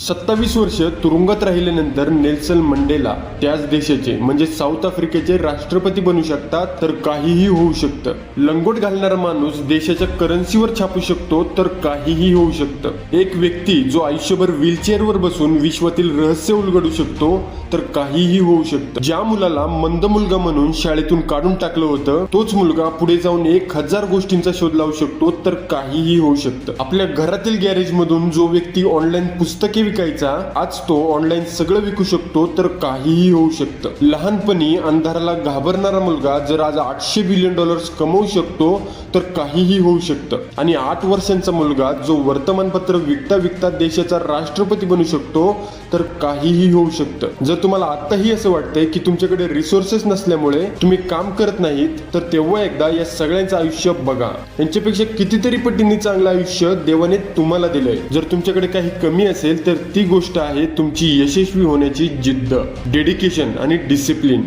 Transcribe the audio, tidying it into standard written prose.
27 वर्ष तुरुंगात राहिल्यानंतर नेल्सन मंडेला त्याच देशाचे म्हणजे साऊथ आफ्रिकेचे राष्ट्रपती बनू शकतात, तर काहीही होऊ शकतं. लंगोट घालणारा माणूस देशाच्या करन्सीवर छापू शकतो, तर काहीही होऊ शकतं. एक व्यक्ती जो आयुष्यभर व्हीलचेअरवर बसून विश्वातील रहस्य उलगडू शकतो, तर काहीही होऊ शकतं. ज्या मुलाला मंद मुलगा म्हणून शाळेतून काढून टाकलं होतं, तोच मुलगा पुढे जाऊन 1000 गोष्टींचा शोध लावू शकतो, तर काहीही होऊ शकतं. आपल्या घरातील गॅरेज मधून जो व्यक्ती ऑनलाईन पुस्तके विकायचा, आज तो ऑनलाईन सगळं विकू शकतो, तर काहीही होऊ शकतं. लहानपणी अंधाराला घाबरणारा मुलगा जर आज $800 बिलियन कमवू शकतो, तर काहीही होऊ शकतं. आणि 8 वर्षांचा मुलगा जो वर्तमानपत्र विकता विकता देशाचा राष्ट्रपती बनू शकतो, तर काहीही होऊ शकतं. जर तुम्हाला आताही असं वाटतंय की तुमच्याकडे रिसोर्सेस नसल्यामुळे तुम्ही काम करत नाहीत, तर तेव्हा एकदा या सगळ्यांचं आयुष्य बघा. यांच्यापेक्षा कितीतरी पटींनी चांगलं आयुष्य देवाने तुम्हाला दिलंय. जर तुमच्याकडे काही कमी असेल, तर ती गोष्ट आहे तुमची यशस्वी होण्याची जिद्द, डेडिकेशन आणि डिसिप्लिन.